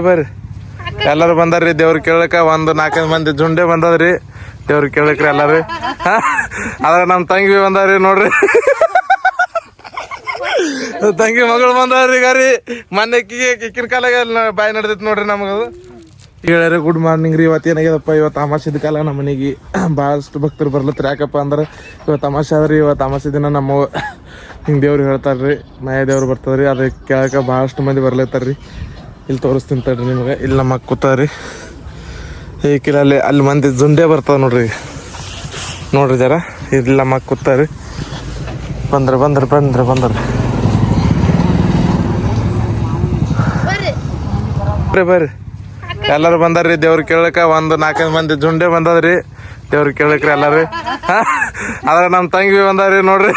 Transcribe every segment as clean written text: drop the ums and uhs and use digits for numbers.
ಬರ್ರಿ ಎಲ್ಲಾರು ಬಂದಾರ್ರಿ ದೇವ್ರ ಕೇಳಕ ಒಂದ್ 4-5 ಮಂದಿ ಜುಂಡೆ ಬಂದದ್ರಿ ದೇವ್ರ ಕೇಳಕ್ರಿ ಎಲ್ಲಾರು. ಅದ್ರ ನಮ್ ತಂಗಿ ಬಂದಾರ್ರಿ ನೋಡ್ರಿ, ತಂಗಿ ಮಗಳು ಬಂದಾರ್ರಿ ಗಾರಿ ಮೊನ್ನೆ ಕಿಕ್ಕಿನ ಕಾಲಾಗ ಬಾಯಿ ನಡೆದೈತಿ ನೋಡ್ರಿ ನಮಗದು. ಹೇಳ್ಯಾರ ಗುಡ್ ಮಾರ್ನಿಂಗ್ ರೀ. ಇವತ್ತು ಏನಾಗ್ಯದಪ್ಪ, ಇವತ್ತು ಅಮಾಸಿದ ಕಾಲ ನಮ್ಮ ಮನೆಗೆ ಭಾಳಷ್ಟು ಭಕ್ತರು ಬರ್ಲತ್ರಿ. ಯಾಕಪ್ಪ ಅಂದ್ರೆ ಇವತ್ತು ಅಮಾಸೆ ಆದ್ರಿ. ಇವತ್ತು ಅಮಾಸೆ ದಿನ ನಮ್ಮ ಹಿಂಗೆ ದೇವ್ರು ಹೇಳ್ತಾರ್ರಿ, ಮಾಯ ದೇವ್ರು ಬರ್ತದ್ರಿ. ಅದಕ್ಕೆ ಕೇಳಕ್ಕೆ ಭಾಳಷ್ಟು ಮಂದಿ ಬರ್ಲತ್ತಾರ್ರಿ. ಇಲ್ಲಿ ತೋರಿಸ್ತೀನಿ ತಡ್ರಿ ನಿಮ್ಗೆ. ಇಲ್ಲಿ ನಮ್ಮ ಕೂತಾರ್ರಿ ಏಕಿಲ್ಲ ಅಲ್ಲಿ ಮಂದಿ ಜುಂಡೆ ಬರ್ತದ ನೋಡ್ರಿ ಜರ. ಇಲ್ಲಿ ನಮ್ಮ ಕೂತಾರ್ರಿ. ಬಂದ್ರಿ ಬರ್ರಿ ಎಲ್ಲಾರು ಬಂದಾರ್ರಿ ದೇವ್ರ ಕೇಳಕ ಒಂದ್ 4-5 ಮಂದಿ ಜುಂಡೆ ಬಂದದ್ರಿ ದೇವ್ರ ಕೇಳಕ್ರಿ ಎಲ್ಲಾರು. ಅದ್ರ ನಮ್ ತಂಗಿ ಬಂದಾರ್ರಿ ನೋಡ್ರಿ,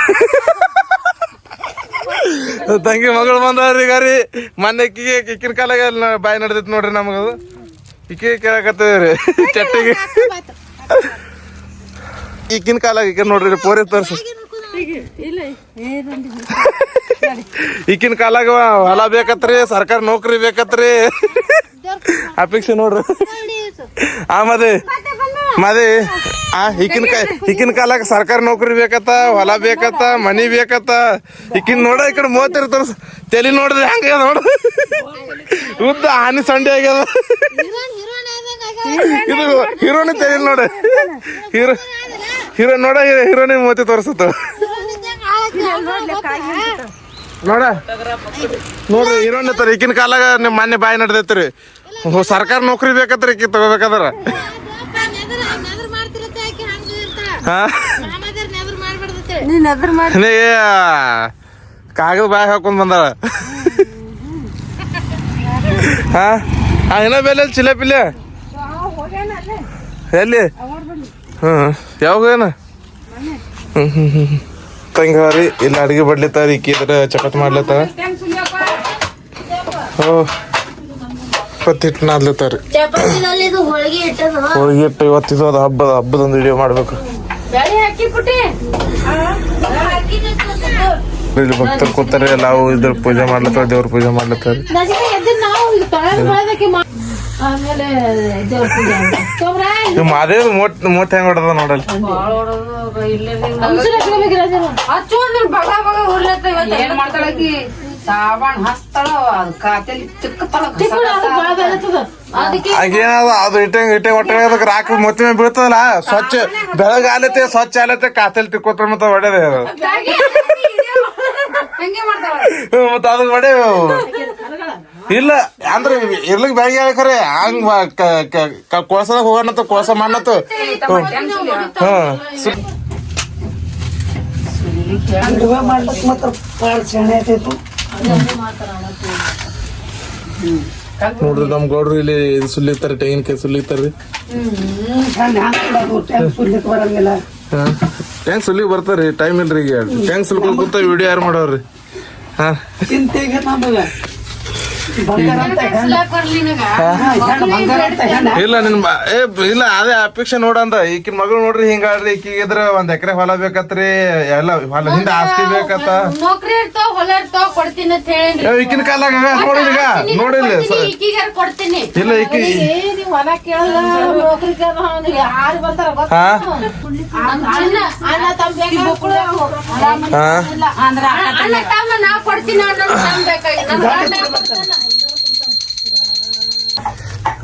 ತಂಗಿ ಮಗಳು ಬಂದಾರ್ರಿ ಗಾರಿ ಮೊನ್ನೆ ಕಿಕ್ಕಿನ ಕಾಲಾಗ ಬಾಯಿ ನಡೆದೈತಿ ನೋಡ್ರಿ ನಮಗದು. ಇಕ್ಕಿ ಕೇಳಕತ್ತದ್ರಿ ಚಟ್ಟಿಗೆ ಈಕಿನ ಕಾಲಾಗ ಈಕ ನೋಡ್ರಿ ಪೋರಿ ತೋರ್ಸ. ಈಕಿನ ಕಾಲಾಗ ಹೊಲ ಬೇಕತ್ರಿ, ಸರ್ಕಾರ ನೌಕರಿ ಬೇಕತ್ರಿ, ಅಪೇಕ್ಷೆ ನೋಡ್ರಿ. ಮದಿ ಈಕಿನ ಕಾಲಾಗ ಸರ್ಕಾರ ನೌಕರಿ ಬೇಕತ್ತ, ಹೊಲ ಬೇಕತ್ತ, ಮನಿ ಬೇಕತ್ತ. ಈಕಿನ್ ನೋಡ ಈ ಕಡೆ ಮೂವತ್ತಿರ ತೋರ್ಸ ತಲಿ ನೋಡ್ರಿ ಹಂಗ ನೋಡ ಉದ್ದ ಹಾನಿ ಸಂಡೆ ಆಗ್ಯದ. ಇದು ಹೀರೋನಿ ತಲೆ ನೋಡ, ಹೀರೋ ನೋಡ ಹೀರೋನಿ ಮೂವತ್ತಿ ತೋರ್ಸತ್ತ ನೋಡ್ರಿ ಹೀರೋನ್ ತರ. ಈಕಿನ ಕಾಲಾಗ ನಿಮ್ ಮೊನ್ನೆ ಬಾಯಿ ನಡೆದೈತ್ರಿ, ಸರ್ಕಾರ ನೌಕರಿ ಬೇಕತ್ರಿ ಈಕಿ ತಗೋಬೇಕಾದ್ರ. ಕಾಗದ ಬಾಯಿ ಹಾಕೊಂಡ್ ಬಂದಾಳ. ಏನ ಬೆಲೆ ಚಿಲೆಪಿಲೆ ಎಲ್ಲಿ? ಯಾವಾಗ ಏನ ತಂಗಾರಿ ಇಲ್ಲಿ ಅಡಿಗೆ ಬಡ್ಲಿತ್ತಾರ, ಈಕಿ ಇದ್ರ ಚಪಾತಿ ಮಾಡ್ಲತ್ತಾರ. ಇಪ್ಪತ್ತಿಟ್ಟು ನಾದ್ಲತ್ತಾರ ಹೋಳಿಗೆ ಇಟ್ಟು. ಇವತ್ತಿದು ಅದು ಹಬ್ಬದೊಂದು ವಿಡಿಯೋ ಮಾಡ್ಬೇಕು. ಇಲ್ಲಿ ಭಕ್ತರು ಕೂತಾರೆ, ನಾವು ಇದ್ರ ಪೂಜೆ ಮಾಡ್ಲತ್ತಾರ, ದೇವ್ರ ಪೂಜೆ ಮಾಡ್ಲತ್ತಾರ. ಮಾದೇವ್ ಮೂವತ್ತು ಹೆಂಗ್ ಹೊಡದ ನೋಡಲ್ಲ. ಹಾಗೇನದ ಅದು ಇಟ್ಟೆ ಹೊಟ್ಟೆ ಅದಕ್ಕೆ ರಾಕ ಮೊತ್ತಿ ಮೇಲೆ ಬೀಳ್ತದಲ್ಲ, ಸ್ವಚ್ಛ ಬೆಳಗ್ಗೆ ಆಲತ್ತೆ, ಸ್ವಚ್ಛ ಆಲತ್ತೆ, ಕಾತಲ್ಲಿ ತಿಕ್ಕೋತ ಮತ್ತ ಹೊಡೆದ ಮತ್ತ ಅದಕ್ಕೆ ಹೊಡೆ ಇಲ್ಲ ಅಂದ್ರೆ ಇರ್ಲಿಕ್ ಬ್ಯಾಗಿ ಹೇಳ್ಕರೆ ಹಂಗ ಕೋಸದಾಗ ಹೋಗೋಣತ್ತು, ಕೋಸ ಮಾಡತ್ತು. ನೋಡ್ರಿ ನಮ್ ಗೌಡ್ರು ಇಲ್ಲಿ ಇದು ಸುಲಿತಾರ, ತೆಂಗಿನಕಾಯಿ ಸುಲಿತಾರ್ರಿ. ಟ್ಯಾಂಕ್ ಸುಲಿಗೆ ಬರ್ತಾರ್ರಿ, ಟೈಮ್ ಇಲ್ರಿ ಈಗ. ಟ್ಯಾಂಕ್ ಸುಲ್ಕೊಂಡ್ ಕೂತ ವಿಡಿಯೋ ಯಾರು ಮಾಡೋರ್ರಿ? ಹಾ ಇಲ್ಲ ನಿನ್ ಇಲ್ಲ ಅದೇ ಅಪೇಕ್ಷೆ ನೋಡಂದ. ಈಕಿನ ಮಗಳು ನೋಡ್ರಿ ಹಿಂಗಾಡ್ರಿ, ಈಕಿಗೆ ಇದ್ರ 1 ಎಕರೆ ಹೊಲ ಬೇಕತ್ರಿ, ಎಲ್ಲ ಹೊಲ ಹಿಂದ ಆಸ್ತಿ ಬೇಕತ್ತ. ಈಕಿನ ಕಾಲಾಗ ನೋಡಿಲ್ಲ ಈಗ ನೋಡಿಲ್ಲ ಇಲ್ಲ ಈಕಿ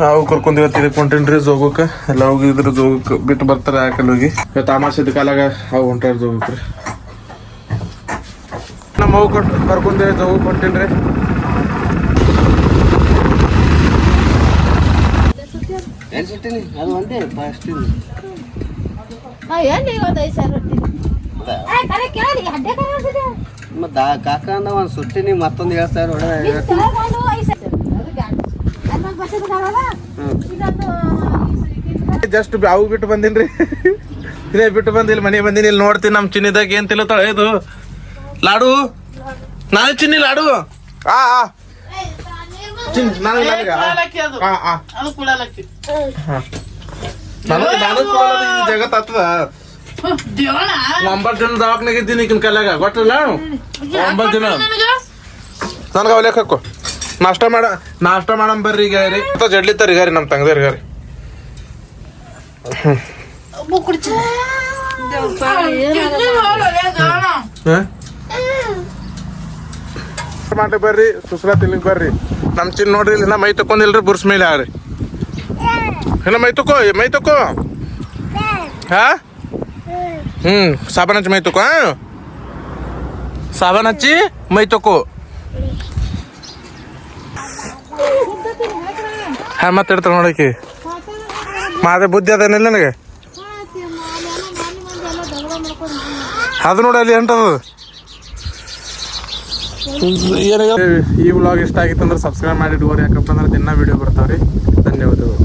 ಅವು ಕರ್ಕೊಂಡ್ ಇವತ್ತು ಇದಕ್ಕೆ ಹೊಂಟೇನ್ರಿ ಜೋಗಕ್ಕೆ. ಎಲ್ಲ ಹೋಗಿದ್ರ ಜೋಗಕ್ಕೆ ಬಿಟ್ಟು ಬರ್ತಾರ. ಯಾಕಲ್ ಹೋಗಿ ಇವತ್ತು ಅಮಾಸಿದ ಕಾಲಾಗ ಅವು ಹೊಂಟಾರ ಜೋಗಕ್ರಿ. ನಮ್ಮ ಅವು ಕರ್ಕೊಂಡೆ ಜೋಗಕ್ಕೆ ಹೊಂಟೇನ್ರಿ. ಕಾಕ ಅಂದ ಒಂದ್ ಸುಟ್ಟಿನಿ, ಮತ್ತೊಂದು 7,000 ಜಸ್ಟ್ ಅವು ಬಿಟ್ಟು ಬಂದಿನ್ರಿ. ಇದೇ ಬಿಟ್ಟು ಬಂದಿಲ್ಲ, ಮನೆ ಬಂದಿನಿ. ಇಲ್ಲಿ ನೋಡ್ತೀನಿ ನಮ್ ಚಿನ್ನಿದಾಗ ಏನ್ ತಿಲ್ಲತ್ತಾಳ. ಇದು ಲಾಡು, ನಾನು ಚಿನ್ನಿ ಲಾಡು. ಜಗತ್ ಆಗ್ತದ. 9 ಜನ ದವಾಖಾನೆಗೆ ಇದ್ದೀನಿ ಈಗಿನ ಕಾಲಾಗ ಗೊತ್ತಲ್ಲ. 9 ಜನ ನನ್ಗ ಅವ್ ಲೆಕ್ಕ ಹಾಕೋ. ನಾಷ್ಟ ಮಾಡಮ್ ಬರ್ರಿ ಈಗ ರೀ ಜಡ್ಲಿತ್ತಾರ ಈಗ ರೀ ನಮ್ಮ ತಂಗದೇರಿ ಗಾರಿ ಮಾಡಿ ಬರ್ರಿ ಸುಸ್ಲಾ ತಿನ್ಲಿಕ್ ಬರ್ರಿ ನಮ್ ಚಿನ್ ನೋಡ್ರಿ ಇಲ್ಲ ಮೈ ತಕೊಂಡಿಲ್ರಿ ಬುರ್ಸ್ ಮೇಲೆ ಆಡ್ರಿ ಇಲ್ಲ ಮೈ ತಕೋ ಹಾ ಸಾಬನ್ ಹಚ್ಚಿ ಮೈ ತಕೋ ಸಾಬನ್ ಹಚ್ಚಿ ಮೈ ತಕೋ ಹಾ ಮಾತಾಡ್ತಾರ ನೋಡಕಿ ಮಾದೇ ಬುದ್ಧಿ ಅದೇನಿಲ್ಲ ನನಗೆ ಅದು ನೋಡಿ ಅಲ್ಲಿ ಎಂಟದು ಈ ವ್ಲಾಗ್ ಇಷ್ಟ ಆಗಿತ್ತು ಅಂದ್ರೆ ಸಬ್ಸ್ಕ್ರೈಬ್ ಮಾಡಿ ಇಟ್ಕೋರಿ ಯಾಕಪ್ಪ ಅಂದ್ರೆ ದಿನ ವಿಡಿಯೋ ಬರ್ತಾವ್ರಿ ಧನ್ಯವಾದಗಳು